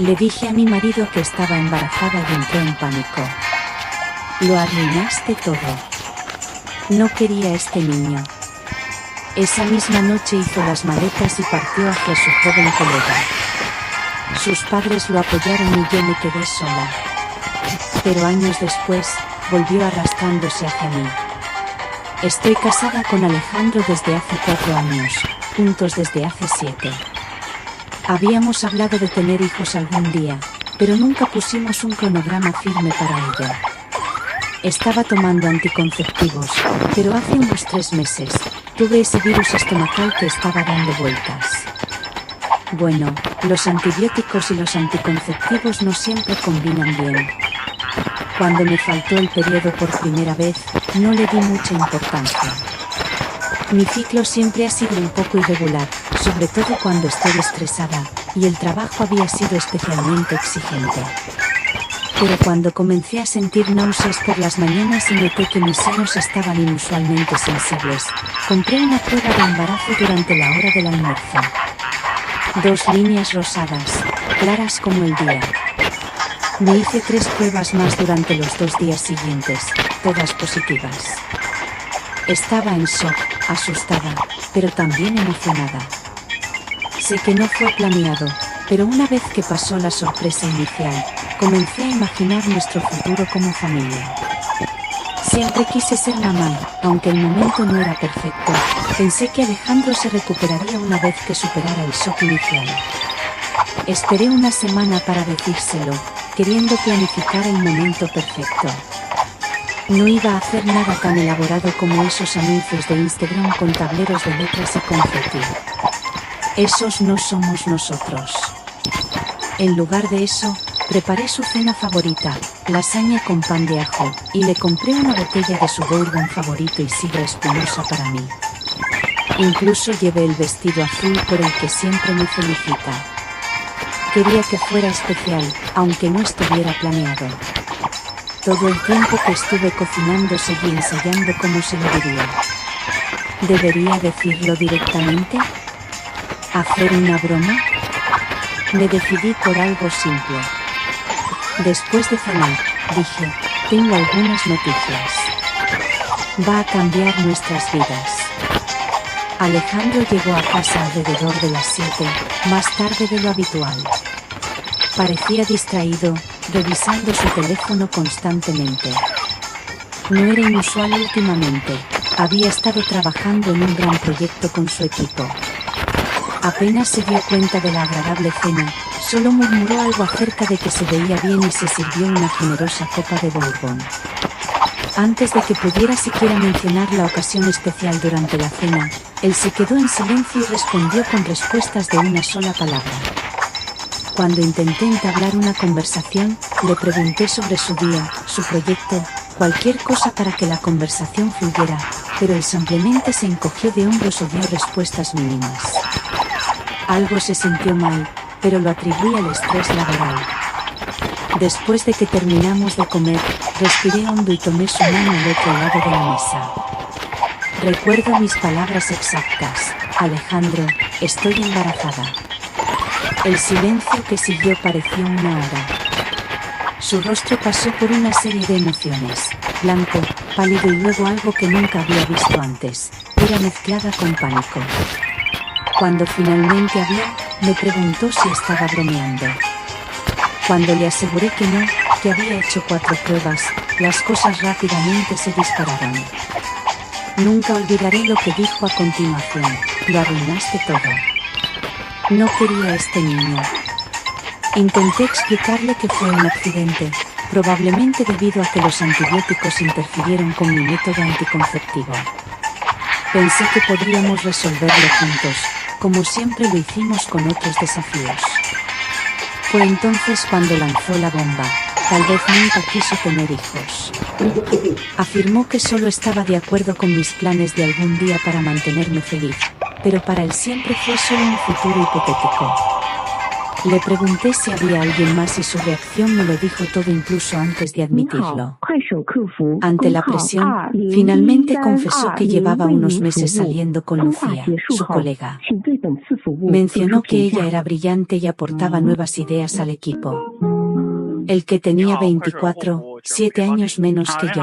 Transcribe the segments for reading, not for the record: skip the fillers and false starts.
Le dije a mi marido que estaba embarazada y entró en pánico. Lo arruinaste todo. No quería este niño. Esa misma noche hizo las maletas y partió hacia su joven colega. Sus padres lo apoyaron y yo me quedé sola. Pero años después, volvió arrastrándose hacia mí. Estoy casada con Alejandro desde hace 4 años, juntos desde hace 7. Habíamos hablado de tener hijos algún día, pero nunca pusimos un cronograma firme para ello. Estaba tomando anticonceptivos, pero hace unos 3 meses, tuve ese virus estomacal que estaba dando vueltas. Bueno, los antibióticos y los anticonceptivos no siempre combinan bien. Cuando me faltó el periodo por primera vez, no le di mucha importancia. Mi ciclo siempre ha sido un poco irregular, sobre todo cuando estoy estresada, y el trabajo había sido especialmente exigente. Pero cuando comencé a sentir náuseas por las mañanas y noté que mis senos estaban inusualmente sensibles, compré una prueba de embarazo durante la hora del almuerzo. 2 líneas rosadas, claras como el día. Me hice 3 pruebas más durante los 2 días siguientes, todas positivas. Estaba en shock, asustada, pero también emocionada. Sé que no fue planeado, pero una vez que pasó la sorpresa inicial, comencé a imaginar nuestro futuro como familia. Siempre quise ser mamá, aunque el momento no era perfecto. Pensé que Alejandro se recuperaría una vez que superara el shock inicial. Esperé una semana para decírselo, queriendo planificar el momento perfecto. No iba a hacer nada tan elaborado como esos anuncios de Instagram con tableros de letras y confeti. Esos no somos nosotros. En lugar de eso, preparé su cena favorita, lasaña con pan de ajo, y le compré una botella de su bourbon favorito y sidra espumosa para mí. Incluso llevé el vestido azul por el que siempre me felicita. Quería que fuera especial, aunque no estuviera planeado. Todo el tiempo que estuve cocinando seguí ensayando cómo se lo diría. ¿Debería decirlo directamente? ¿Hacer una broma? Me decidí por algo simple. Después de cenar, dije, tengo algunas noticias. Va a cambiar nuestras vidas. Alejandro llegó a casa alrededor de las 7, más tarde de lo habitual. Parecía distraído, revisando su teléfono constantemente. No era inusual últimamente, había estado trabajando en un gran proyecto con su equipo. Apenas se dio cuenta de la agradable cena, solo murmuró algo acerca de que se veía bien y se sirvió una generosa copa de bourbon. Antes de que pudiera siquiera mencionar la ocasión especial durante la cena, él se quedó en silencio y respondió con respuestas de una sola palabra. Cuando intenté entablar una conversación, le pregunté sobre su día, su proyecto, cualquier cosa para que la conversación fluyera, pero él simplemente se encogió de hombros o dio respuestas mínimas. Algo se sintió mal, pero lo atribuí al estrés laboral. Después de que terminamos de comer, respiré hondo y tomé su mano al otro lado de la mesa. Recuerdo mis palabras exactas: Alejandro, estoy embarazada. El silencio que siguió pareció una hora. Su rostro pasó por una serie de emociones: blanco, pálido y luego algo que nunca había visto antes, ira mezclada con pánico. Cuando finalmente habló, me preguntó si estaba bromeando. Cuando le aseguré que no, que había hecho 4 pruebas, las cosas rápidamente se dispararon. Nunca olvidaré lo que dijo a continuación: lo arruinaste todo. No quería a este niño. Intenté explicarle que fue un accidente, probablemente debido a que los antibióticos interfirieron con mi método anticonceptivo. Pensé que podríamos resolverlo juntos, como siempre lo hicimos con otros desafíos. Fue entonces cuando lanzó la bomba: tal vez nunca quiso tener hijos. Afirmó que solo estaba de acuerdo con mis planes de algún día para mantenerme feliz, pero para él siempre fue solo un futuro hipotético. Le pregunté si había alguien más y su reacción me lo dijo todo incluso antes de admitirlo. Ante la presión, finalmente confesó que llevaba unos meses saliendo con Lucía, su colega. Mencionó que ella era brillante y aportaba nuevas ideas al equipo. El que tenía 24, 7 años menos que yo.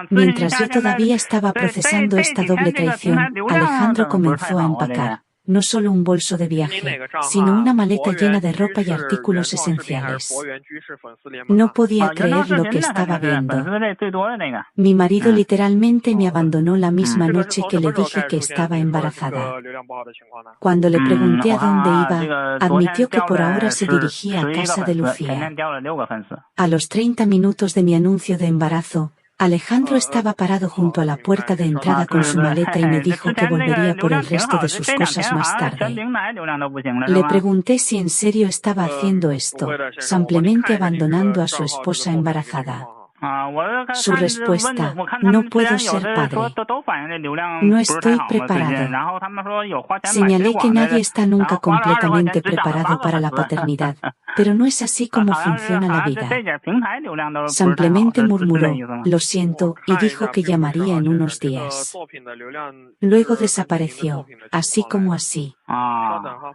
Mientras yo todavía estaba procesando esta doble traición, Alejandro comenzó a empacar. No solo un bolso de viaje, sino una maleta llena de ropa y artículos esenciales. No podía creer lo que estaba viendo. Mi marido literalmente me abandonó la misma noche que le dije que estaba embarazada. Cuando le pregunté a dónde iba, admitió que por ahora se dirigía a casa de Lucía. A los 30 minutos de mi anuncio de embarazo, Alejandro estaba parado junto a la puerta de entrada con su maleta y me dijo que volvería por el resto de sus cosas más tarde. Le pregunté si en serio estaba haciendo esto, simplemente abandonando a su esposa embarazada. Su respuesta: no puedo ser padre. No estoy preparado. Señalé que nadie está nunca completamente preparado para la paternidad, pero no es así como funciona la vida. Simplemente murmuró: lo siento, y dijo que llamaría en unos días. Luego desapareció, así como así.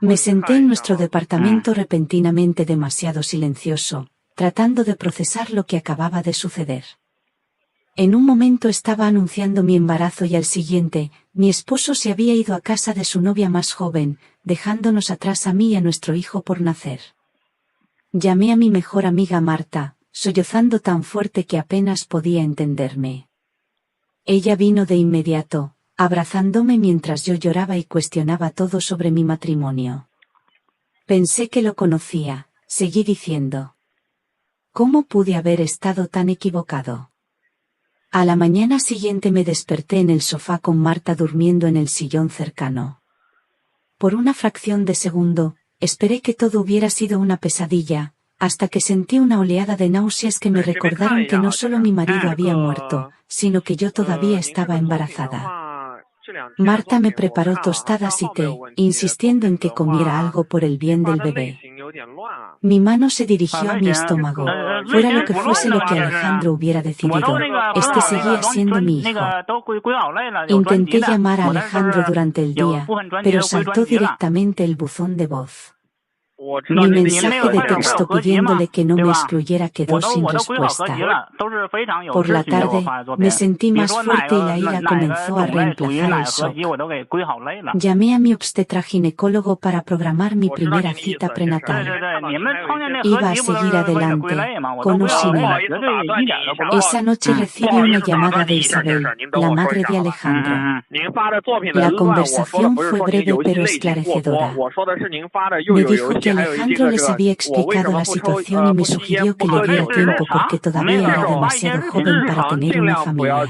Me senté en nuestro departamento repentinamente demasiado silencioso, tratando de procesar lo que acababa de suceder. En un momento estaba anunciando mi embarazo y al siguiente, mi esposo se había ido a casa de su novia más joven, dejándonos atrás a mí y a nuestro hijo por nacer. Llamé a mi mejor amiga Marta, sollozando tan fuerte que apenas podía entenderme. Ella vino de inmediato, abrazándome mientras yo lloraba y cuestionaba todo sobre mi matrimonio. Pensé que lo conocía, seguí diciendo. ¿Cómo pude haber estado tan equivocado? A la mañana siguiente me desperté en el sofá con Marta durmiendo en el sillón cercano. Por una fracción de segundo, esperé que todo hubiera sido una pesadilla, hasta que sentí una oleada de náuseas que me recordaron que no solo mi marido había muerto, sino que yo todavía estaba embarazada. Marta me preparó tostadas y té, insistiendo en que comiera algo por el bien del bebé. Mi mano se dirigió a mi estómago. Fuera lo que fuese lo que Alejandro hubiera decidido, este seguía siendo mi hijo. Intenté llamar a Alejandro durante el día, pero saltó directamente el buzón de voz. Mi mensaje de texto pidiéndole que no me excluyera quedó sin respuesta. Por la tarde, me sentí más fuerte y la ira comenzó a reemplazar el shock. Llamé a mi obstetra-ginecólogo para programar mi primera cita prenatal. Iba a seguir adelante, con o sin él. Esa noche recibí una llamada de Isabel, la madre de Alejandro. La conversación fue breve pero esclarecedora. Me dijo que Alejandro les había explicado la situación y me sugirió que le diera tiempo porque todavía era demasiado joven para tener una familia.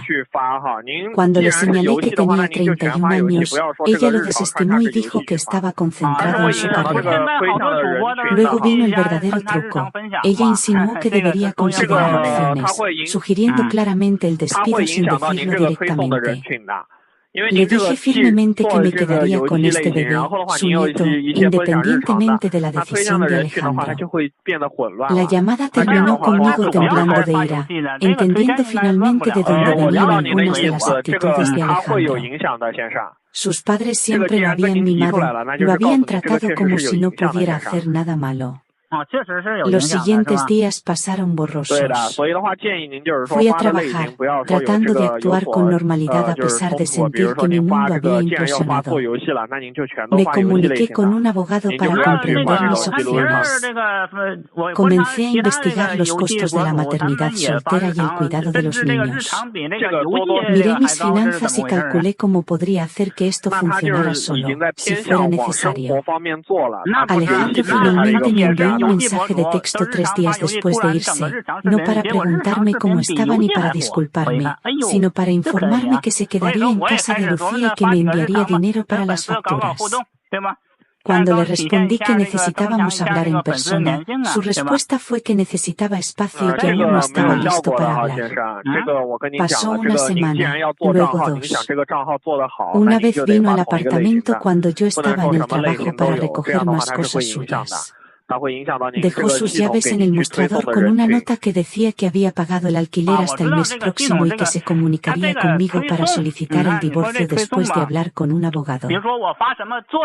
Cuando le señalé que tenía 31 años, ella lo desestimó y dijo que estaba concentrado en su carrera. Luego vino el verdadero truco. Ella insinuó que debería considerar opciones, sugiriendo claramente el despido sin decirlo directamente. Le dije firmemente que me quedaría con este bebé, su nieto, independientemente de la decisión de Alejandro. La llamada terminó conmigo temblando de ira, entendiendo finalmente de dónde venían algunas de las actitudes de Alejandro. Sus padres siempre lo habían mimado, lo habían tratado como si no pudiera hacer nada malo. Los siguientes días pasaron borrosos. Fui a trabajar, tratando de actuar con normalidad a pesar de sentir que mi mundo había implosionado. Me comuniqué con un abogado para comprender mis opciones. Comencé a investigar los costos de la maternidad soltera y el cuidado de los niños. Miré mis finanzas y calculé cómo podría hacer que esto funcionara solo, si fuera necesario. Alejandro finalmente me envió un mensaje de texto 3 días después de irse, no para preguntarme cómo estaba ni para disculparme, sino para informarme que se quedaría en casa de Lucía y que me enviaría dinero para las facturas. Cuando le respondí que necesitábamos hablar en persona, su respuesta fue que necesitaba espacio y que aún no estaba listo para hablar. Pasó una semana, luego 2. Una vez vino al apartamento cuando yo estaba en el trabajo para recoger más cosas suyas. Dejó sus llaves en el mostrador con una nota que decía que había pagado el alquiler hasta el mes próximo y que se comunicaría conmigo para solicitar el divorcio después de hablar con un abogado.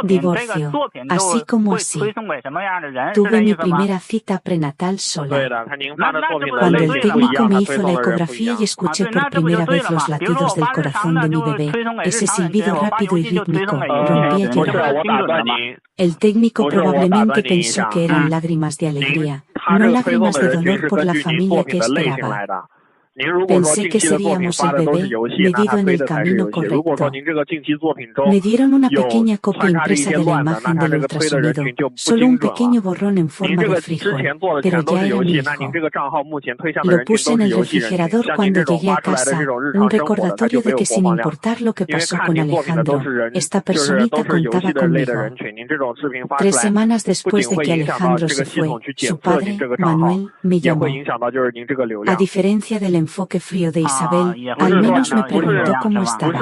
Divorcio, así como así. Tuve mi primera cita prenatal sola. Cuando el técnico me hizo la ecografía y escuché por primera vez los latidos del corazón de mi bebé, ese silbido rápido y rítmico, rompí a llorar. El técnico probablemente pensó que eran lágrimas de alegría, no lágrimas de dolor por la familia que esperaba. Pensé que seríamos el bebé, medido en el camino correcto. Me dieron una pequeña copia impresa de la imagen del ultrasonido, solo un pequeño borrón en forma de frijol, pero ya era mi hijo. Lo puse en el refrigerador cuando llegué a casa, un recordatorio de que sin importar lo que pasó con Alejandro, esta personita contaba conmigo. 3 semanas después de que Alejandro se fue, su padre, Manuel, me llamó. A diferencia del enfoque frío de Isabel, al menos me preguntó cómo estaba.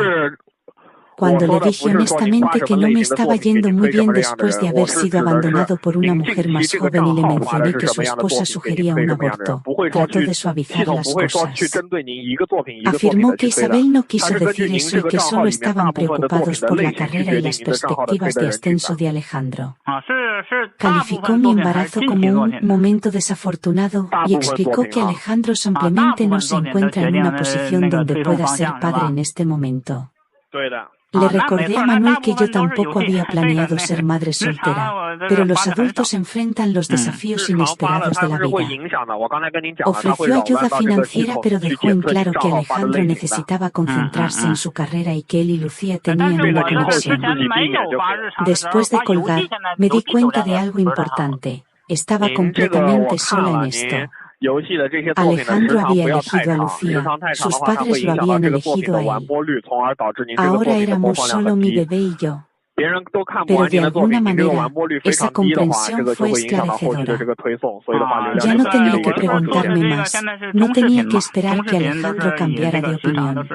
Cuando le dije honestamente que no me estaba yendo muy bien después de haber sido abandonado por una mujer más joven y le mencioné que su esposa sugería un aborto, trató de suavizar las cosas. Afirmó que Isabel no quiso decir eso y que solo estaban preocupados por la carrera y las perspectivas de ascenso de Alejandro. Calificó mi embarazo como un momento desafortunado y explicó que Alejandro simplemente no se encuentra en una posición donde pueda ser padre en este momento. Le recordé a Manuel que yo tampoco había planeado ser madre soltera, pero los adultos enfrentan los desafíos inesperados de la vida. Ofreció ayuda financiera, pero dejó en claro que Alejandro necesitaba concentrarse en su carrera y que él y Lucía tenían una conexión. Después de colgar, me di cuenta de algo importante. Estaba completamente sola en esto. Alejandro había elegido a Lucía, sus padres lo habían elegido a él. Ahora éramos solo mi bebé y yo. Pero de alguna manera, esa comprensión fue esclarecedora. Ya no tenía que preguntarme más, no tenía que esperar que Alejandro cambiara de opinión.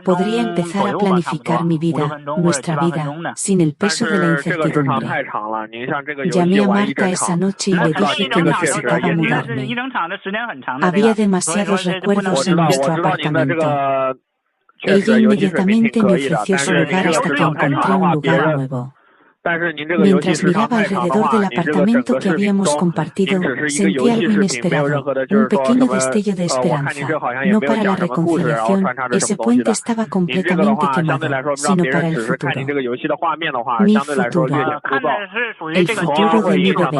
Podría empezar a planificar mi vida, nuestra vida, sin el peso de la incertidumbre. Llamé a Marta esa noche y le dije que necesitaba mudarme. Había demasiados recuerdos en nuestro apartamento. Ella inmediatamente me ofreció su lugar hasta que encontré un lugar nuevo. Mientras miraba alrededor del apartamento que habíamos compartido, sentí algo inesperado, un pequeño destello de esperanza. No para la reconciliación, ese puente estaba completamente quemado, sino para el futuro. Mi futuro. El futuro de mi bebé.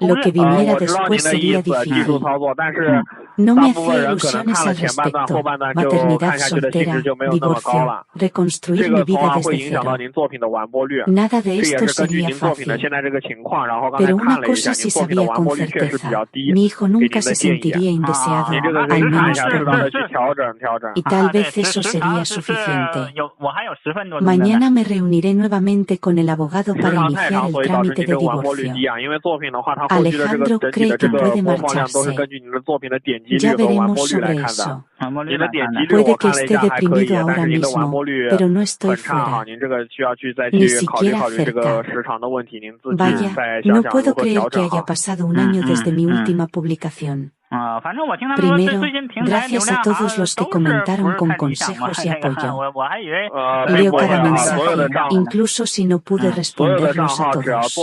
Lo que viniera después sería difícil. No me hacía ilusiones al respecto. Maternidad soltera, divorcio, reconstruir mi vida desde cero. Nada de esto sería fácil. Pero una cosa sí sabía con certeza. Mi hijo nunca se sentiría indeseado, al menos por mí. Y tal vez eso sería suficiente. Mañana me reuniré nuevamente con el abogado para iniciar el trámite de divorcio. Alejandro cree que puede marcharse. Ya veremos sobre eso. Puede que esté deprimido ahora mismo, pero no estoy fuera. Ni siquiera cerca. Vaya, no puedo creer que haya pasado un año desde mi última publicación. Primero, gracias a todos los que comentaron con consejos y apoyo. Leo cada mensaje, incluso si no pude responderlos a todos.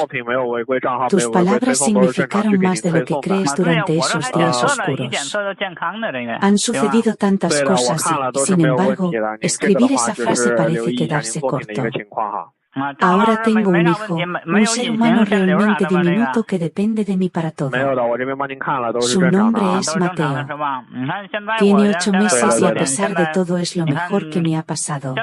Tus palabras significaron más de lo que crees durante esos días oscuros. Han sucedido tantas cosas y, sin embargo, escribir esa frase parece quedarse corto. Ahora tengo un hijo, un ser humano realmente diminuto que depende de mí para todo. Su nombre es Mateo. Tiene 8 meses y a pesar de todo es lo mejor que me ha pasado.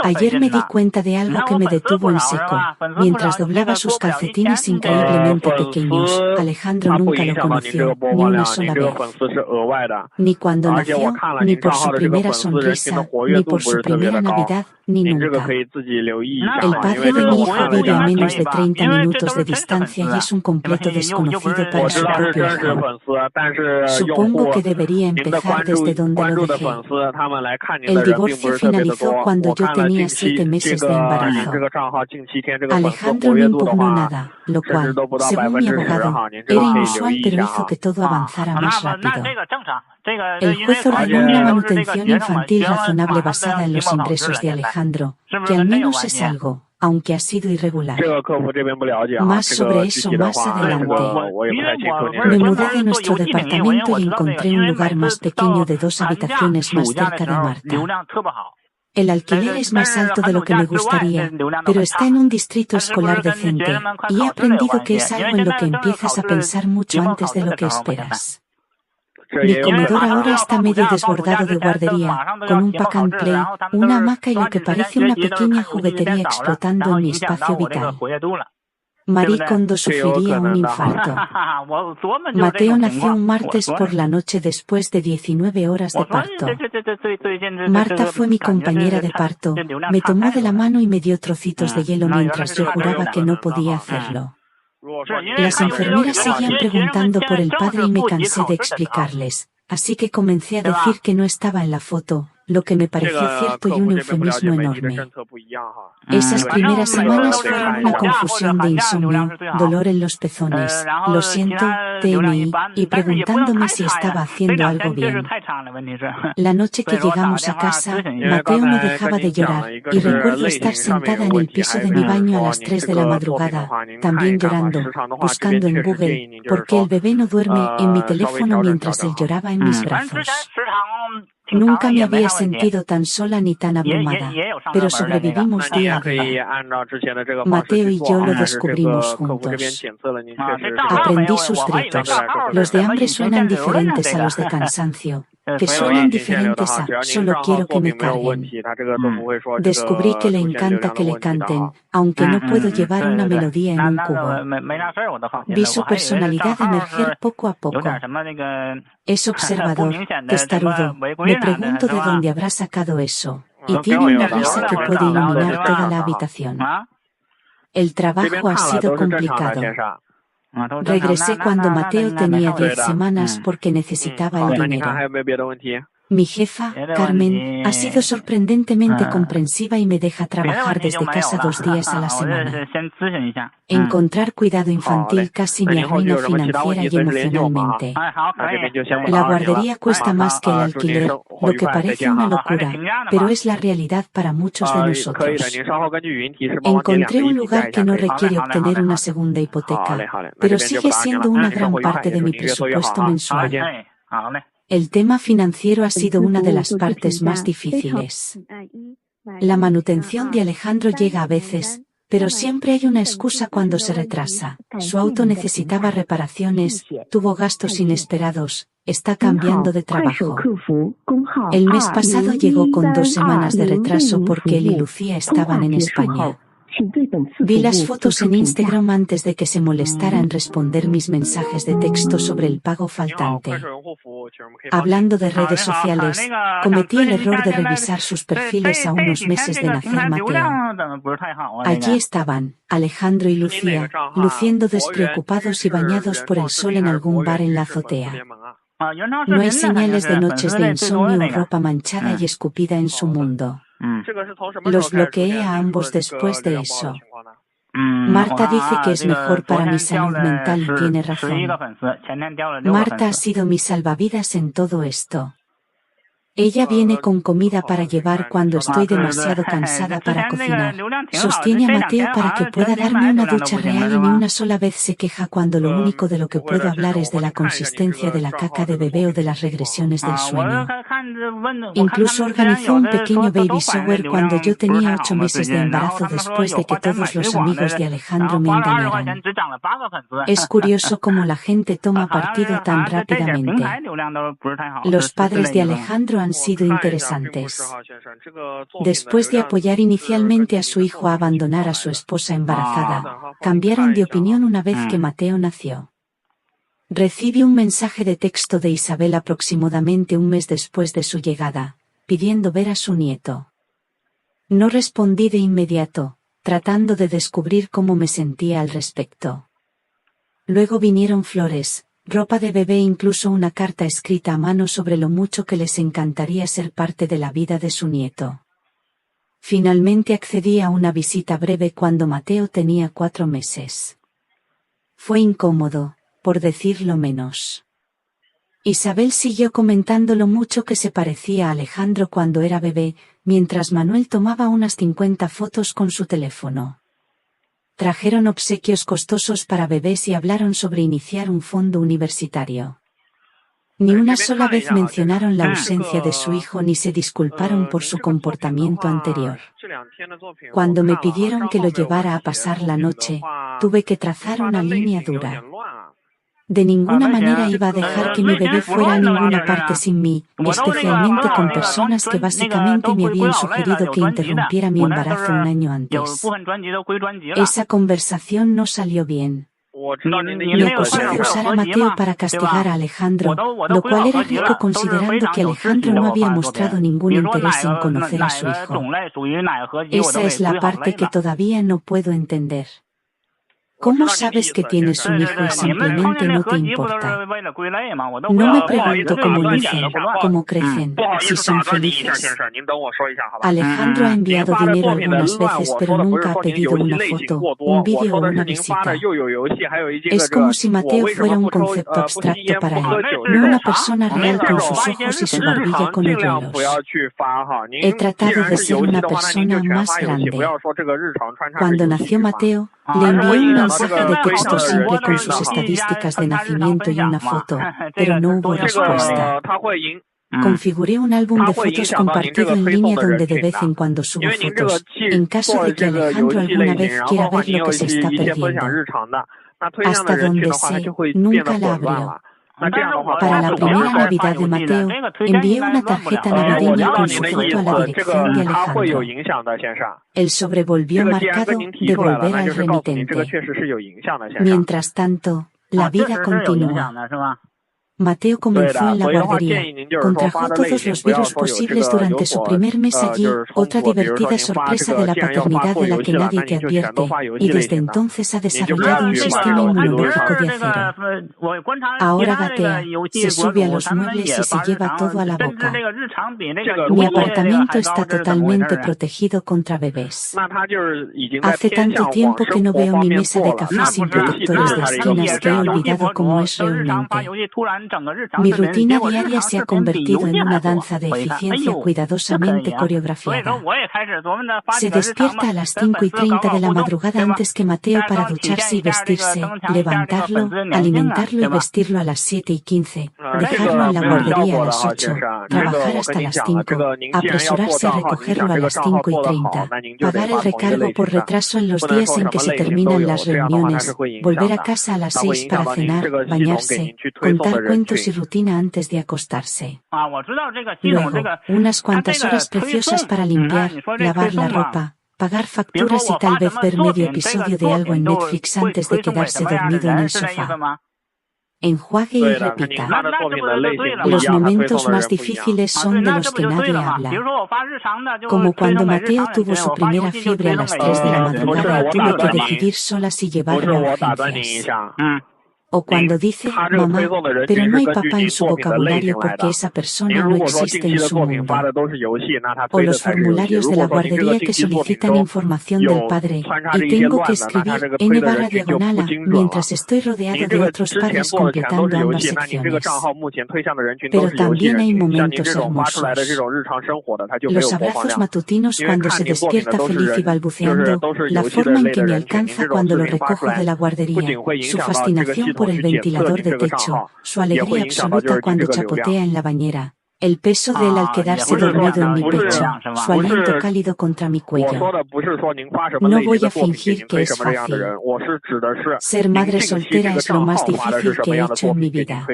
Ayer me di cuenta de algo que me detuvo en seco. Mientras doblaba sus calcetines increíblemente pequeños, Alejandro nunca lo conoció, ni una sola vez. Ni cuando nació, ni por su primera sonrisa, ni por su primera Navidad, ni nunca. El padre de mi hijo vive a menos de 30 minutos de distancia y es un completo desconocido para su propio hijo. Supongo que debería empezar desde donde lo dejé. El divorcio finalizó cuando yo tenía 7 meses de embarazo. Alejandro no impugnó nada, lo cual, según mi abogado, era inusual pero hizo que todo avanzara más rápido. El juez ordenó una manutención infantil razonable basada en los ingresos de Alejandro, que al menos es algo, aunque ha sido irregular. Más sobre eso más adelante. Me mudé de nuestro departamento y encontré un lugar más pequeño de 2 habitaciones más cerca de Marta. El alquiler es más alto de lo que me gustaría, pero está en un distrito escolar decente, y he aprendido que es algo en lo que empiezas a pensar mucho antes de lo que esperas. Mi comedor ahora está medio desbordado de guardería, con un pack and play, una hamaca y lo que parece una pequeña juguetería explotando en mi espacio vital. Marie Kondo sufriría un infarto. Mateo nació un martes por la noche después de 19 horas de parto. Marta fue mi compañera de parto, me tomó de la mano y me dio trocitos de hielo mientras yo juraba que no podía hacerlo. Las enfermeras seguían preguntando por el padre y me cansé de explicarles, así que comencé a decir que no estaba en la foto, lo que me pareció cierto y un eufemismo enorme. Esas primeras semanas fueron una confusión de insomnio, dolor en los pezones, lo siento, TMI, y preguntándome si estaba haciendo algo bien. La noche que llegamos a casa, Mateo no dejaba de llorar, y recuerdo estar sentada en el piso de mi baño a las 3 de la madrugada, también llorando, buscando en Google, ¿por qué el bebé no duerme?, en mi teléfono mientras él lloraba en mis brazos. Nunca me había sentido tan sola ni tan abrumada, pero sobrevivimos día a día. Mateo y yo lo descubrimos juntos. Aprendí sus gritos. Los de hambre suenan diferentes a los de cansancio, que suenan diferentes a solo quiero que me carguen. Descubrí que le encanta que le canten, aunque no puedo llevar una melodía en un cubo. Vi su personalidad emerger poco a poco. Es observador, testarudo, me pregunto de dónde habrá sacado eso, y tiene una risa que puede iluminar toda la habitación. El trabajo ha sido complicado. Regresé cuando Mateo tenía 10 semanas porque necesitaba el dinero. Mi jefa, Carmen, ha sido sorprendentemente comprensiva y me deja trabajar desde casa 2 días a la semana. Encontrar cuidado infantil casi me arruina financiera y emocionalmente. La guardería cuesta más que el alquiler, lo que parece una locura, pero es la realidad para muchos de nosotros. Encontré un lugar que no requiere obtener una segunda hipoteca, pero sigue siendo una gran parte de mi presupuesto mensual. El tema financiero ha sido una de las partes más difíciles. La manutención de Alejandro llega a veces, pero siempre hay una excusa cuando se retrasa. Su auto necesitaba reparaciones, tuvo gastos inesperados, está cambiando de trabajo. El mes pasado llegó con 2 semanas de retraso porque él y Lucía estaban en España. Vi las fotos en Instagram antes de que se molestara en responder mis mensajes de texto sobre el pago faltante. Hablando de redes sociales, cometí el error de revisar sus perfiles a unos meses de nacer Mateo. Allí estaban, Alejandro y Lucía, luciendo despreocupados y bañados por el sol en algún bar en la azotea. No hay señales de noches de insomnio o ropa manchada y escupida en su mundo. Los bloqueé a ambos después de eso. Marta dice que es mejor para mi salud mental y tiene razón. Marta ha sido mi salvavidas en todo esto. Ella viene con comida para llevar cuando estoy demasiado cansada para cocinar. Sostiene a Mateo para que pueda darme una ducha real y ni una sola vez se queja cuando lo único de lo que puedo hablar es de la consistencia de la caca de bebé o de las regresiones del sueño. Incluso organizó un pequeño baby shower cuando yo tenía 8 meses de embarazo después de que todos los amigos de Alejandro me engañaran. Es curioso cómo la gente toma partido tan rápidamente. Los padres de Alejandro han sido interesantes. Después de apoyar inicialmente a su hijo a abandonar a su esposa embarazada, cambiaron de opinión una vez que Mateo nació. Recibí un mensaje de texto de Isabel aproximadamente un mes después de su llegada, pidiendo ver a su nieto. No respondí de inmediato, tratando de descubrir cómo me sentía al respecto. Luego vinieron flores, ropa de bebé e incluso una carta escrita a mano sobre lo mucho que les encantaría ser parte de la vida de su nieto. Finalmente accedí a una visita breve cuando Mateo tenía 4 meses. Fue incómodo, por decirlo menos. Isabel siguió comentando lo mucho que se parecía a Alejandro cuando era bebé, mientras Manuel tomaba unas 50 fotos con su teléfono. Trajeron obsequios costosos para bebés y hablaron sobre iniciar un fondo universitario. Ni una sola vez mencionaron la ausencia de su hijo ni se disculparon por su comportamiento anterior. Cuando me pidieron que lo llevara a pasar la noche, tuve que trazar una línea dura. De ninguna manera iba a dejar que mi bebé fuera a ninguna parte sin mí, especialmente con personas que básicamente me habían sugerido que interrumpiera mi embarazo un año antes. Esa conversación no salió bien. Me acusó de usar a Mateo para castigar a Alejandro, lo cual era rico considerando que Alejandro no había mostrado ningún interés en conocer a su hijo. Esa es la parte que todavía no puedo entender. ¿Cómo sabes que tienes un hijo y simplemente no te importa? No me pregunto cómo lucen, cómo crecen, si son felices. Alejandro ha enviado dinero algunas veces, pero nunca ha pedido una foto, un vídeo o una visita. Es como si Mateo fuera un concepto abstracto para él, no una persona real con sus ojos y su barbilla con hoyuelos. He tratado de ser una persona más grande. Cuando nació Mateo, le envié un mensaje de texto simple con sus estadísticas de nacimiento y una foto, pero no hubo respuesta. Configuré un álbum de fotos compartido en línea donde de vez en cuando subo fotos, en caso de que Alejandro alguna vez quiera ver lo que se está perdiendo. Hasta donde sé, nunca la abrió. Para la primera Navidad de Mateo, envié una tarjeta navideña con su foto a la dirección de Alejandro. El sobre volvió marcado de volver al remitente. Mientras tanto, la vida continúa. Mateo comenzó en la guardería, contrajo todos los virus posibles durante su primer mes allí, otra divertida sorpresa de la paternidad de la que nadie te advierte, y desde entonces ha desarrollado un sistema inmunológico de acero. Ahora gatea, se sube a los muebles y se lleva todo a la boca. Mi apartamento está totalmente protegido contra bebés. Hace tanto tiempo que no veo mi mesa de café sin protectores de esquinas que he olvidado cómo es realmente. Mi rutina diaria se ha convertido en una danza de eficiencia cuidadosamente coreografiada. Se despierta a las 5:30 de la madrugada antes que Mateo para ducharse y vestirse, levantarlo, alimentarlo y vestirlo a las 7:15, dejarlo en la guardería a las 8, trabajar hasta las 5, apresurarse a recogerlo a las 5:30, pagar el recargo por retraso en los días en que se terminan las reuniones, volver a casa a las 6 para cenar, bañarse, contar cuentos y rutina antes de acostarse. Luego, unas cuantas horas preciosas para limpiar, lavar la ropa, pagar facturas y tal vez ver medio episodio de algo en Netflix antes de quedarse dormido en el sofá. Enjuague y repita. Los momentos más difíciles son de los que nadie habla. Como cuando Mateo tuvo su primera fiebre a las 3 de la madrugada y tuve que decidir sola si llevarlo a urgencias. O cuando dice, mamá, pero no hay papá en su vocabulario porque esa persona no existe en su mundo. O los formularios de la guardería que solicitan información del padre, y tengo que escribir N/diagonal mientras estoy rodeado de otros padres completando ambas secciones. Pero también hay momentos hermosos. Los abrazos matutinos cuando se despierta feliz y balbuceando, la forma en que me alcanza cuando lo recojo de la guardería, su fascinación por el ventilador de techo, su alegría absoluta cuando chapotea en la bañera, el peso de él al quedarse dormido en mi pecho, su aliento cálido contra mi cuello. No voy a fingir que es fácil. Ser madre soltera es lo más difícil que he hecho en mi vida.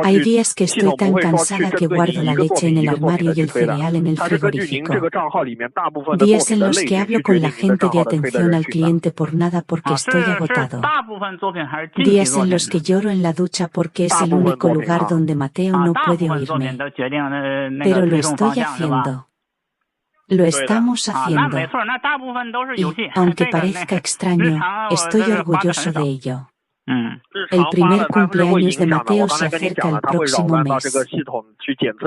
Hay días que estoy tan cansada que guardo la leche en el armario y el cereal en el frigorífico. Días en los que hablo con la gente de atención al cliente por nada porque estoy agotado. Días en los que lloro en la ducha porque es el único lugar donde Mateo no puede oírme. Pero lo estoy haciendo. Lo estamos haciendo. Y, aunque parezca extraño, estoy orgulloso de ello. El primer cumpleaños de Mateo se acerca el próximo mes.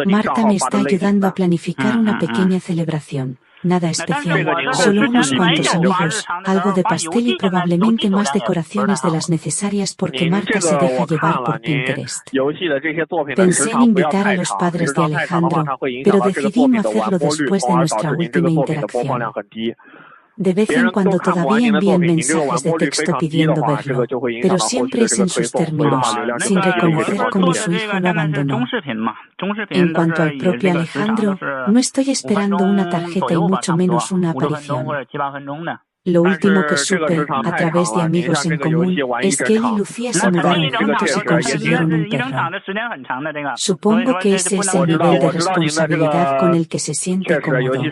Marta me está ayudando a planificar una pequeña celebración. Nada especial, solo unos cuantos amigos, algo de pastel y probablemente más decoraciones de las necesarias porque Marta se deja llevar por Pinterest. Pensé en invitar a los padres de Alejandro, pero decidí no hacerlo después de nuestra última interacción. De vez en cuando todavía envían mensajes de texto pidiendo verlo, pero siempre es en sus términos, sin reconocer cómo su hijo lo abandonó. En cuanto al propio Alejandro, no estoy esperando una tarjeta y mucho menos una aparición. Lo último que supe, a través de amigos en común, es que él y Lucía se mudaron juntos y consiguieron un perro. Supongo que ese es el nivel de responsabilidad con el que se siente cómodo.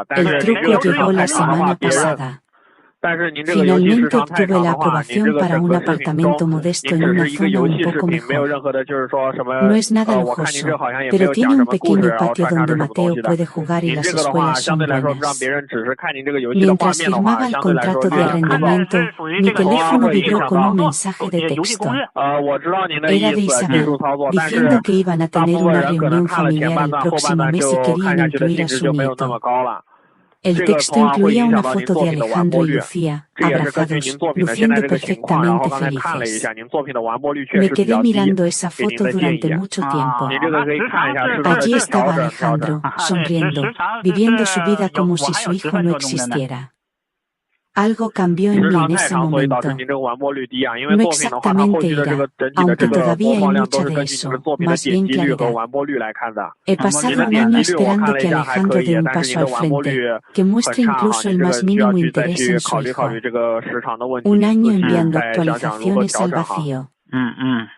El truco llegó la semana pasada. Finalmente obtuve la aprobación para un apartamento modesto en una zona un poco mejor. No es nada lujoso, pero tiene un pequeño patio donde Mateo puede jugar y las escuelas son buenas. Mientras firmaba el contrato de arrendamiento, mi teléfono vibró con un mensaje de texto. Era de Isabel, diciendo que iban a tener una reunión familiar el próximo mes y querían incluir a su nieto. El texto incluía una foto de Alejandro y Lucía, abrazados, luciendo perfectamente felices. Me quedé mirando esa foto durante mucho tiempo. Allí estaba Alejandro, sonriendo, viviendo su vida como si su hijo no existiera. Algo cambió en mí en ese momento. No exactamente ira, aunque todavía hay mucha de eso, más bien claridad. He pasado un año esperando que Alejandro dé un paso al frente, que muestre incluso el más mínimo interés en su hijo. Un año enviando actualizaciones al vacío.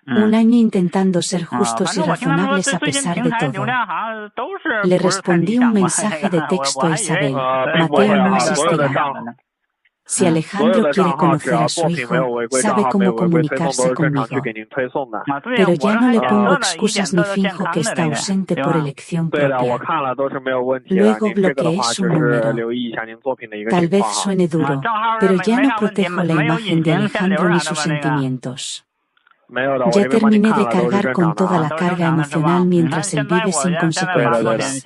Un año intentando ser justos y razonables a pesar de todo. Le respondí un mensaje de texto a Isabel. Mateo no asistirá. Si Alejandro quiere conocer a su hijo, sabe cómo comunicarse conmigo. Pero ya no le pongo excusas ni finjo que está ausente por elección propia. Luego bloqueé su número. Tal vez suene duro, pero ya no protejo la imagen de Alejandro ni sus sentimientos. Ya terminé de cargar con toda la carga emocional mientras él vive sin consecuencias.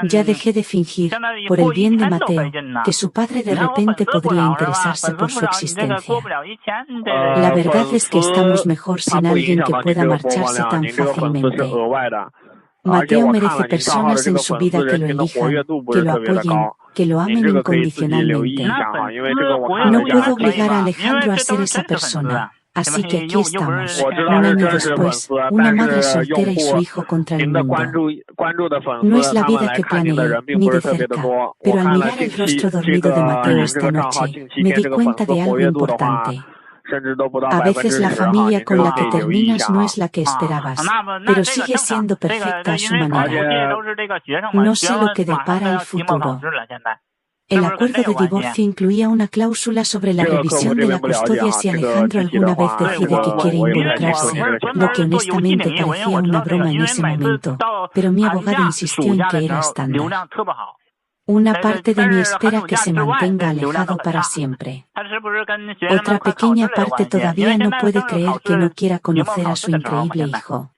Ya dejé de fingir, por el bien de Mateo, que su padre de repente podría interesarse por su existencia. La verdad es que estamos mejor sin alguien que pueda marcharse tan fácilmente. Mateo merece personas en su vida que lo elijan, que lo apoyen, que lo amen incondicionalmente. No puedo obligar a Alejandro a ser esa persona. Así que aquí estamos, un año después, una madre soltera y su hijo contra el mundo. No es la vida que planeé, ni de cerca, pero al mirar el rostro dormido de Mateo esta noche, me di cuenta de algo importante. A veces la familia con la que terminas no es la que esperabas, pero sigue siendo perfecta a su manera. No sé lo que depara el futuro. El acuerdo de divorcio incluía una cláusula sobre la revisión de la custodia si Alejandro alguna vez decide que quiere involucrarse, lo que honestamente parecía una broma en ese momento, pero mi abogado insistió en que era estándar. Una parte de mí espera que se mantenga alejado para siempre. Otra pequeña parte todavía no puede creer que no quiera conocer a su increíble hijo.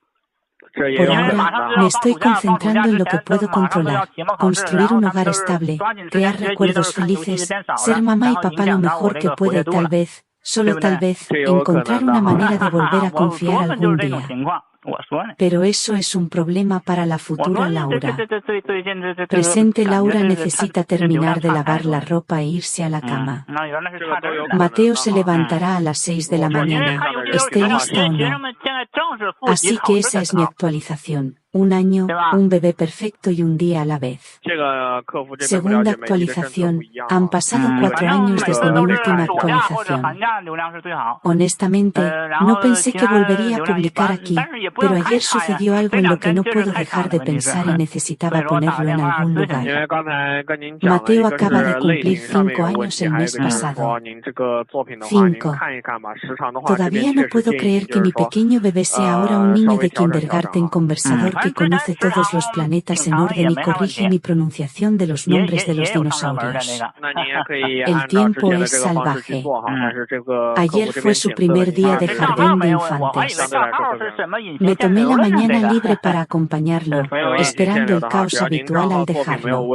Por ahora, me estoy concentrando en lo que puedo controlar, construir un hogar estable, crear recuerdos felices, ser mamá y papá lo mejor que pueda y tal vez, solo tal vez, encontrar una manera de volver a confiar algún día. Pero eso es un problema para la futura Laura. Presente Laura necesita terminar de lavar la ropa e irse a la cama. Mateo se levantará a las 6 de la mañana, esté lista o no. Así que esa es mi actualización. Un año, un bebé perfecto y un día a la vez. Segunda actualización. Han pasado 4 años desde mi última actualización. Honestamente, no pensé que volvería a publicar aquí, pero ayer sucedió algo en lo que no puedo dejar de pensar y necesitaba ponerlo en algún lugar. Mateo acaba de cumplir 5 años el mes pasado. 5. Todavía no puedo creer que mi pequeño bebé sea ahora un niño de kindergarten conversador que que conoce todos los planetas en orden y corrige mi pronunciación de los nombres de los dinosaurios. El tiempo es salvaje. Ayer fue su primer día de jardín de infantes. Me tomé la mañana libre para acompañarlo, esperando el caos habitual al dejarlo.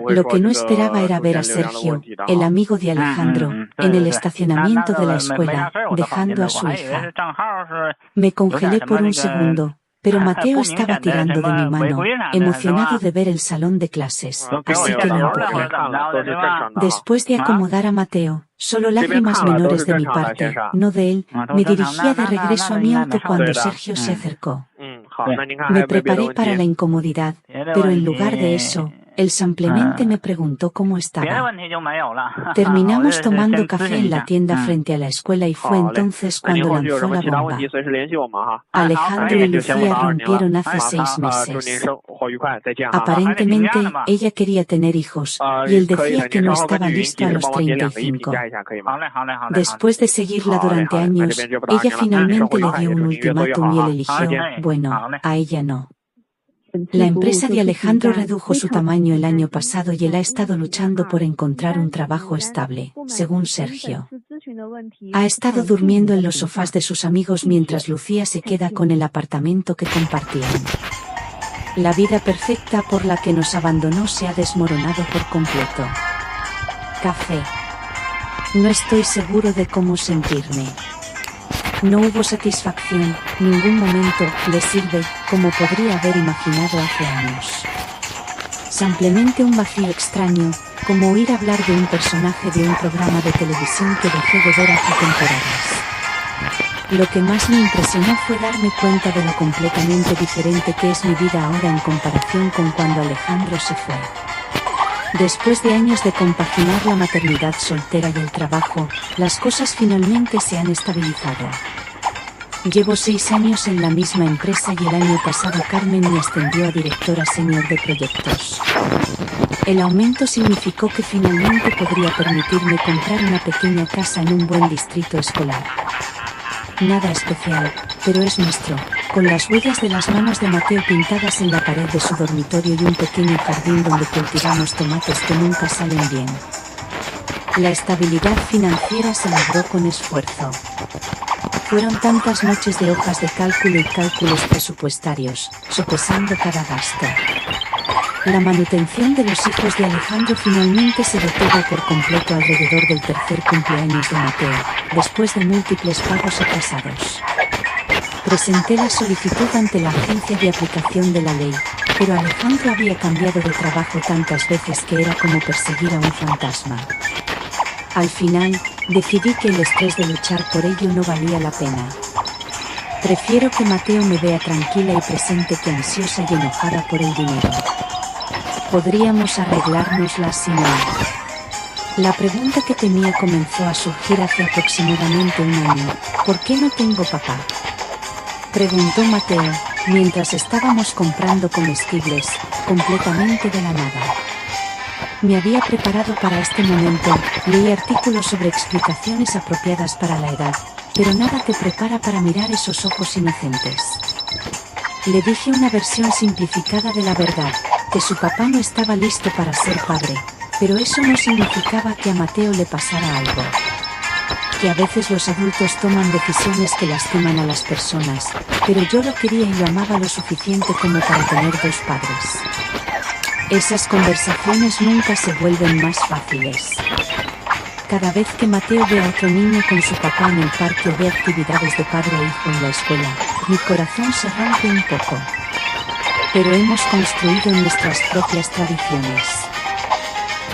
Lo que no esperaba era ver a Sergio, el amigo de Alejandro, en el estacionamiento de la escuela, dejando a su hija. Me congelé por un segundo, pero Mateo estaba tirando de mi mano, emocionado de ver el salón de clases, así que lo empujé. Después de acomodar a Mateo, solo lágrimas menores de mi parte, no de él, me dirigía de regreso a mi auto cuando Sergio se acercó. Me preparé para la incomodidad, pero en lugar de eso, él simplemente me preguntó cómo estaba. Terminamos tomando café en la tienda frente a la escuela y fue entonces cuando lanzó la bomba. Alejandro y Lucía rompieron hace 6 meses. Aparentemente, ella quería tener hijos, y él decía que no estaba listo a los 35. Después de seguirla durante años, ella finalmente le dio un ultimátum y él eligió, bueno, a ella no. La empresa de Alejandro redujo su tamaño el año pasado y él ha estado luchando por encontrar un trabajo estable, según Sergio. Ha estado durmiendo en los sofás de sus amigos mientras Lucía se queda con el apartamento que compartían. La vida perfecta por la que nos abandonó se ha desmoronado por completo. Café. No estoy seguro de cómo sentirme. No hubo satisfacción, ningún momento le sirve, como podría haber imaginado hace años. Simplemente un vacío extraño, como oír hablar de un personaje de un programa de televisión que dejé de ver hace temporadas. Lo que más me impresionó fue darme cuenta de lo completamente diferente que es mi vida ahora en comparación con cuando Alejandro se fue. Después de años de compaginar la maternidad soltera y el trabajo, las cosas finalmente se han estabilizado. Llevo 6 años en la misma empresa y el año pasado Carmen me ascendió a directora senior de proyectos. El aumento significó que finalmente podría permitirme comprar una pequeña casa en un buen distrito escolar. Nada especial, pero es nuestro, con las huellas de las manos de Mateo pintadas en la pared de su dormitorio y un pequeño jardín donde cultivamos tomates que nunca salen bien. La estabilidad financiera se logró con esfuerzo. Fueron tantas noches de hojas de cálculo y cálculos presupuestarios, sopesando cada gasto. La manutención de los hijos de Alejandro finalmente se detuvo por completo alrededor del tercer cumpleaños de Mateo, después de múltiples pagos atrasados. Presenté la solicitud ante la agencia de aplicación de la ley, pero Alejandro había cambiado de trabajo tantas veces que era como perseguir a un fantasma. Al final, decidí que el estrés de luchar por ello no valía la pena. Prefiero que Mateo me vea tranquila y presente que ansiosa y enojada por el dinero. Podríamos arreglárnoslas sin él. La pregunta que tenía comenzó a surgir hace aproximadamente un año. ¿Por qué no tengo papá?, preguntó Mateo, mientras estábamos comprando comestibles, completamente de la nada. Me había preparado para este momento, leí artículos sobre explicaciones apropiadas para la edad, pero nada te prepara para mirar esos ojos inocentes. Le dije una versión simplificada de la verdad, que su papá no estaba listo para ser padre, pero eso no significaba que a Mateo le pasara algo. Que a veces los adultos toman decisiones que lastiman a las personas, pero yo lo quería y lo amaba lo suficiente como para tener 2 padres. Esas conversaciones nunca se vuelven más fáciles. Cada vez que Mateo ve a otro niño con su papá en el parque o ve actividades de padre e hijo en la escuela, mi corazón se rompe un poco. Pero hemos construido nuestras propias tradiciones.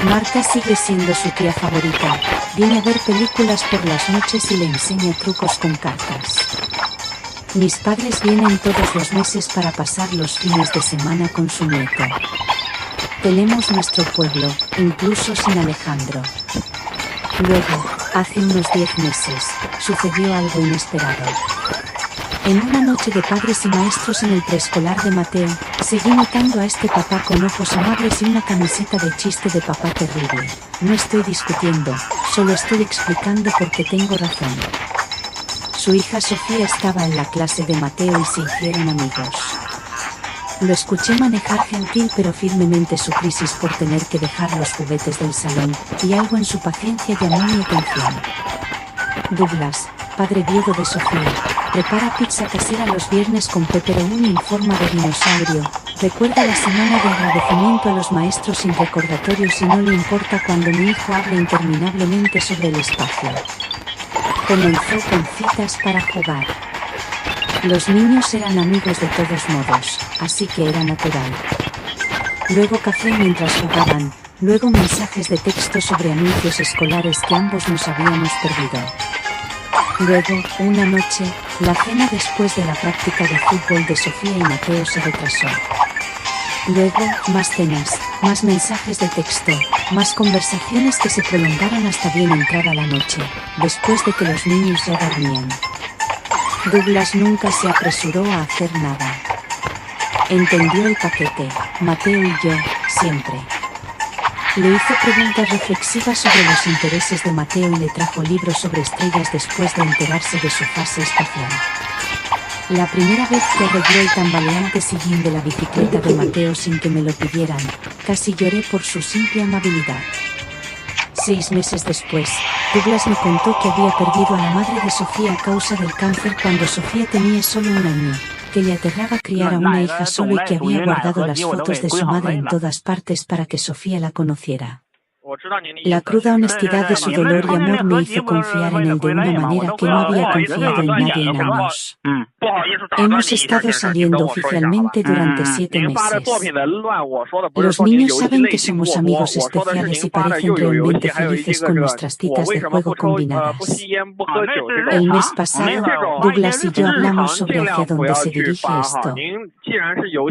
Marta sigue siendo su tía favorita, viene a ver películas por las noches y le enseña trucos con cartas. Mis padres vienen todos los meses para pasar los fines de semana con su nieto. Tenemos nuestro pueblo, incluso sin Alejandro. Luego, hace unos 10 meses, sucedió algo inesperado. En una noche de padres y maestros en el preescolar de Mateo, seguí notando a este papá con ojos amables y una camiseta de chiste de papá terrible. No estoy discutiendo, solo estoy explicando por qué tengo razón. Su hija Sofía estaba en la clase de Mateo y se hicieron amigos. Lo escuché manejar gentil pero firmemente su crisis por tener que dejar los juguetes del salón, y algo en su paciencia llamó mi atención. Douglas, padre viudo de Sofía, prepara pizza casera los viernes con pepperoni en forma de dinosaurio. Recuerda la semana de agradecimiento a los maestros sin recordatorios y no le importa cuando mi hijo hable interminablemente sobre el espacio. Comenzó con citas para jugar. Los niños eran amigos de todos modos, así que era natural. Luego café mientras jugaban, luego mensajes de texto sobre anuncios escolares que ambos nos habíamos perdido. Luego, una noche, la cena después de la práctica de fútbol de Sofía y Mateo se retrasó. Luego, más cenas, más mensajes de texto, más conversaciones que se prolongaron hasta bien entrada la noche, después de que los niños ya dormían. Douglas nunca se apresuró a hacer nada. Entendió el paquete, Mateo y yo, siempre. Le hizo preguntas reflexivas sobre los intereses de Mateo y le trajo libros sobre estrellas después de enterarse de su fase espacial. La primera vez que arregló el tambaleante sillín de la bicicleta de Mateo sin que me lo pidieran, casi lloré por su simple amabilidad. 6 meses después, Douglas me contó que había perdido a la madre de Sofía a causa del cáncer cuando Sofía tenía solo 1 año, que le aterraba criar a una hija solo y que había guardado las fotos de su madre en todas partes para que Sofía la conociera. La cruda honestidad de su dolor y amor me hizo confiar en él de una manera que no había confiado en nadie en años. Hemos estado saliendo oficialmente durante 7 meses. Los niños saben que somos amigos especiales y parecen realmente felices con nuestras citas de juego combinadas. El mes pasado, Douglas y yo hablamos sobre hacia dónde se dirige esto.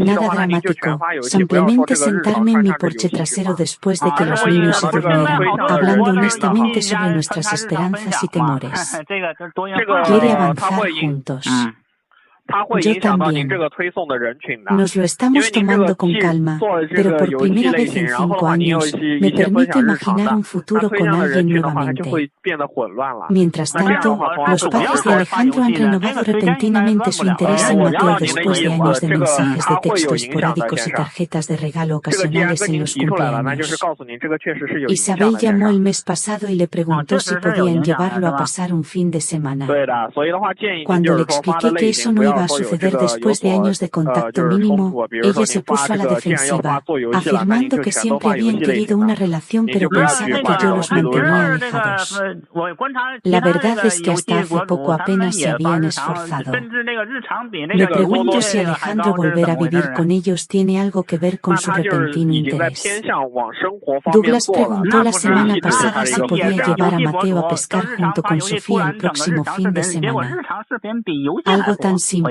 Nada dramático, simplemente sentarme en mi porche trasero después de que los niños se durmieran, hablando honestamente sobre nuestras esperanzas y temores. Quiere avanzar juntos. Yo también. Nos lo estamos tomando con calma, pero por primera vez en 5 años, me permito imaginar un futuro con alguien nuevamente. Mientras tanto, los padres de Alejandro han renovado repentinamente su interés en Mateo después de años de mensajes de texto esporádicos y tarjetas de regalo ocasionales en los cumpleaños. Isabel llamó el mes pasado y le preguntó si podían llevarlo a pasar un fin de semana. Cuando le expliqué que eso no iba a suceder después de años de contacto mínimo, ella se puso a la defensiva, afirmando que siempre habían querido una relación pero pensaba que yo los mantenía alejados. La verdad es que hasta hace poco apenas se habían esforzado. Me pregunto si Alejandro volver a vivir con ellos tiene algo que ver con su repentino interés. Douglas preguntó la semana pasada si podía llevar a Mateo a pescar junto con Sofía el próximo fin de semana. Algo tan simple,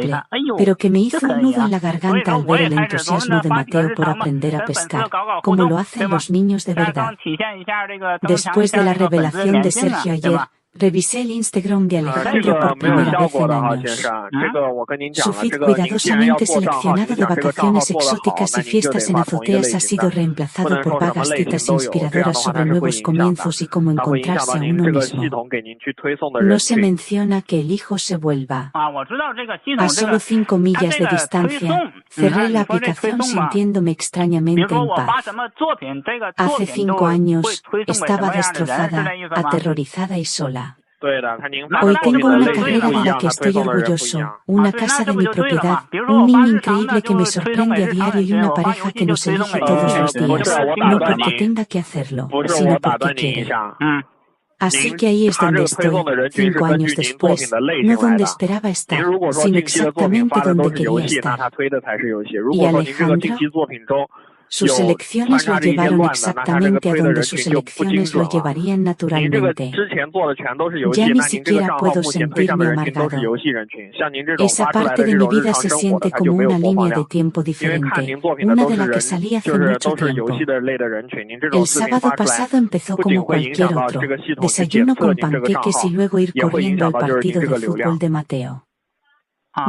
pero que me hizo un nudo en la garganta al ver el entusiasmo de Mateo por aprender a pescar, como lo hacen los niños de verdad. Después de la revelación de Sergio ayer, revisé el Instagram de Alejandro por primera vez en años. Su feed cuidadosamente seleccionado de vacaciones exóticas y fiestas en azoteas ha sido reemplazado por vagas citas inspiradoras sobre nuevos comienzos y cómo encontrarse a uno mismo. No se menciona que el hijo se vuelva. A solo 5 millas de distancia, cerré la aplicación sintiéndome extrañamente en paz. Hace 5 años, estaba destrozada, aterrorizada y sola. Hoy tengo una carrera de la que estoy orgulloso, una casa de mi propiedad, un niño increíble que me sorprende a diario y una pareja que nos elige todos los días, no porque tenga que hacerlo, sino porque quiere. Así que ahí es donde estoy, 5 años después, no donde esperaba estar, sino exactamente donde quería estar. ¿Y Alejandro? Sus elecciones lo llevaron exactamente a donde sus elecciones lo llevarían naturalmente. Ya ni siquiera puedo sentirme amargado. Esa parte de mi vida se siente como una línea de tiempo diferente, una de la que salí hace mucho tiempo. El sábado pasado empezó como cualquier otro, desayuno con panqueques y luego ir corriendo al partido de fútbol de Mateo.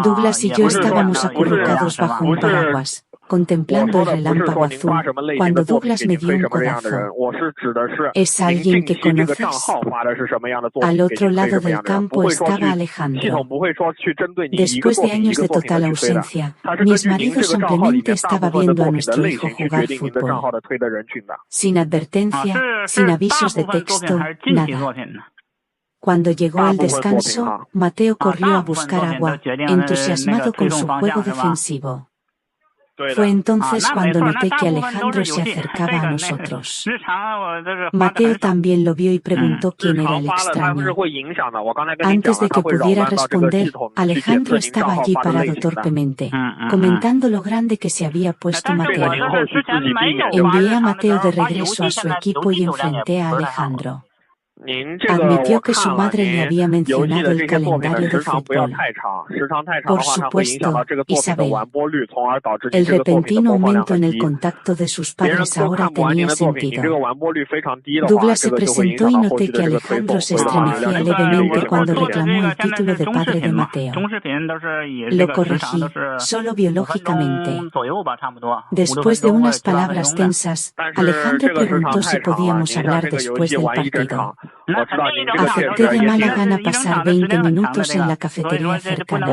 Douglas y yo estábamos acurrucados bajo un paraguas. contemplando el relámpago azul, cuando Douglas me dio un codazo. ¿Es alguien que conoces? Al otro lado del campo estaba Alejandro. Después de años de total ausencia, mi exmarido simplemente estaba viendo a nuestro hijo jugar fútbol. Sin advertencia, sin avisos de texto, nada. Cuando llegó el descanso, Mateo corrió a buscar agua, entusiasmado con su juego defensivo. Fue entonces cuando noté que Alejandro se acercaba a nosotros. Mateo también lo vio y preguntó quién era el extraño. Antes de que pudiera responder, Alejandro estaba allí parado torpemente, comentando lo grande que se había puesto Mateo. Envié a Mateo de regreso a su equipo y enfrenté a Alejandro. Admitió que su madre le había mencionado el calendario de fútbol. Por supuesto, Isabel. El repentino aumento en el contacto de sus padres ahora tenía sentido. Douglas se presentó y noté que Alejandro se estremecía levemente cuando reclamó el título de padre de Mateo. Lo corregí, solo biológicamente. Después de unas palabras tensas, Alejandro preguntó si podíamos hablar después del partido. Acepté de mala gana pasar 20 minutos en la cafetería cercana.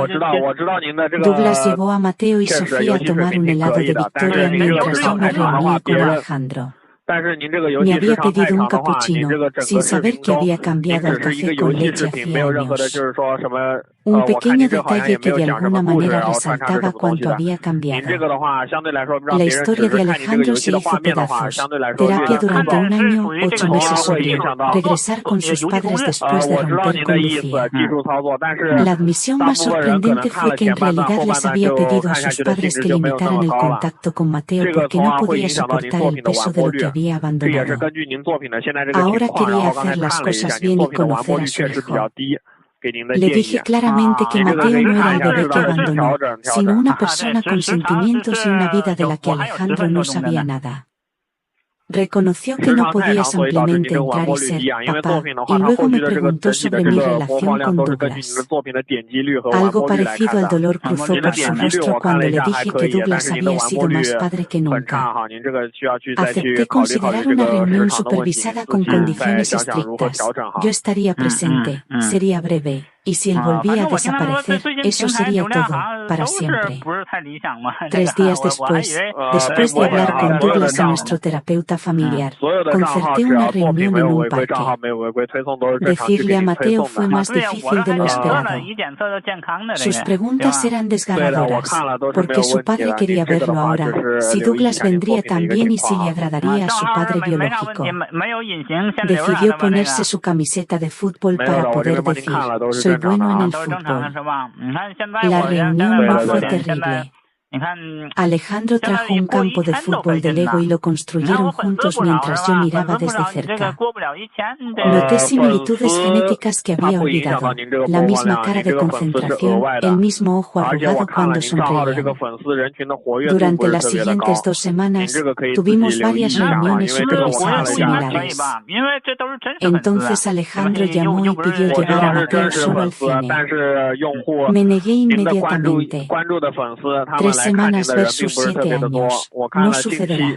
Douglas llevó a Mateo y Sofía a tomar un helado de Victoria mientras yo me reunía con Alejandro. Me había pedido un cappuccino, sin saber que había cambiado al café con leche hacía años. Un pequeño detalle que de alguna manera resaltaba cuánto había cambiado. La historia de Alejandro se hizo pedazos. Terapia durante un año, 8 meses sobrio. Regresar con sus padres después de romper con Lucía. La admisión más sorprendente fue que en realidad les había pedido a sus padres que limitaran el contacto con Mateo porque no podía soportar el peso de lo que había abandonado. Ahora quería hacer las cosas bien y conocer a su hijo. Le dije claramente que Mateo no era el bebé que abandonó, sino una persona con sentimientos y una vida de la que Alejandro no sabía nada. Reconoció que no podía simplemente entrar y ser papá, y luego me preguntó sobre mi relación con Douglas. Algo parecido al dolor cruzó por su rostro cuando le dije que Douglas había sido más padre que nunca. Acepté considerar una reunión supervisada con condiciones estrictas. Yo estaría presente, sería breve. Y si él volvía a desaparecer, eso sería todo, para siempre. 3 días después de hablar con Douglas a nuestro terapeuta familiar, concerté una reunión en un parque. Decirle a Mateo fue más difícil de lo esperado. Sus preguntas eran desgarradoras, porque su padre quería verlo ahora, si Douglas vendría también y si le agradaría a su padre biológico. Decidió ponerse su camiseta de fútbol para poder decir, soy bueno en el fútbol. La reunión no fue terrible. Alejandro trajo un campo de fútbol de Lego y lo construyeron juntos mientras yo miraba desde cerca. Noté similitudes genéticas que había olvidado. La misma cara de concentración, el mismo ojo arrugado cuando sonreía. Durante las siguientes 2 semanas, tuvimos varias reuniones supervisadas similares. Entonces Alejandro llamó y pidió llevar a Mateo solo al cine. Me negué inmediatamente. 3 semanas versus 7 años. No sucederá.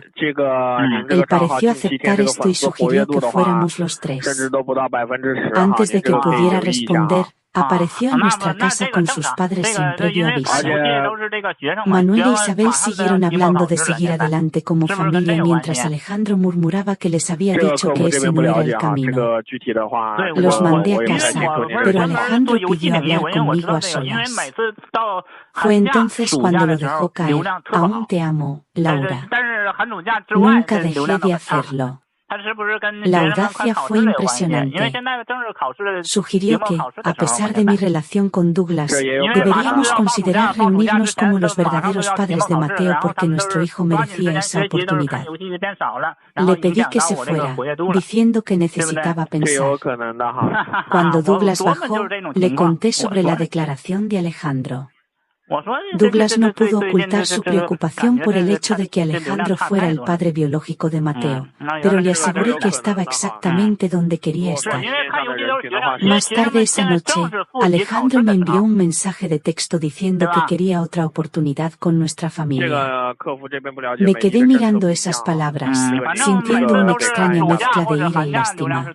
Él pareció aceptar esto y sugirió que fuéramos los 3. Antes de que pudiera responder, apareció en nuestra casa con sus padres sin previo aviso. Manuel e Isabel siguieron hablando de seguir adelante como familia mientras Alejandro murmuraba que les había dicho que ese no era el camino. Los mandé a casa, pero Alejandro pidió hablar conmigo a solas. Fue entonces cuando lo dejó caer. Aún te amo, Laura. Nunca dejé de hacerlo. La audacia fue impresionante. Sugirió que, a pesar de mi relación con Douglas, deberíamos considerar reunirnos como los verdaderos padres de Mateo porque nuestro hijo merecía esa oportunidad. Le pedí que se fuera, diciendo que necesitaba pensar. Cuando Douglas bajó, le conté sobre la declaración de Alejandro. Douglas no pudo ocultar su preocupación por el hecho de que Alejandro fuera el padre biológico de Mateo, pero le aseguré que estaba exactamente donde quería estar. Más tarde esa noche, Alejandro me envió un mensaje de texto diciendo que quería otra oportunidad con nuestra familia. Me quedé mirando esas palabras, sintiendo una extraña mezcla de ira y lástima.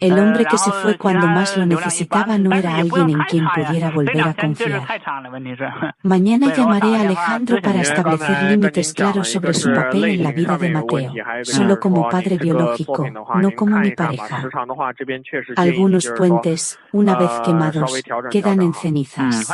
El hombre que se fue cuando más lo necesitaba no era alguien en quien pudiera volver a confiar. Mañana llamaré a Alejandro para establecer límites claros sobre su papel en la vida de Mateo, solo como padre biológico, no como mi pareja. Algunos puentes, una vez quemados, quedan en cenizas.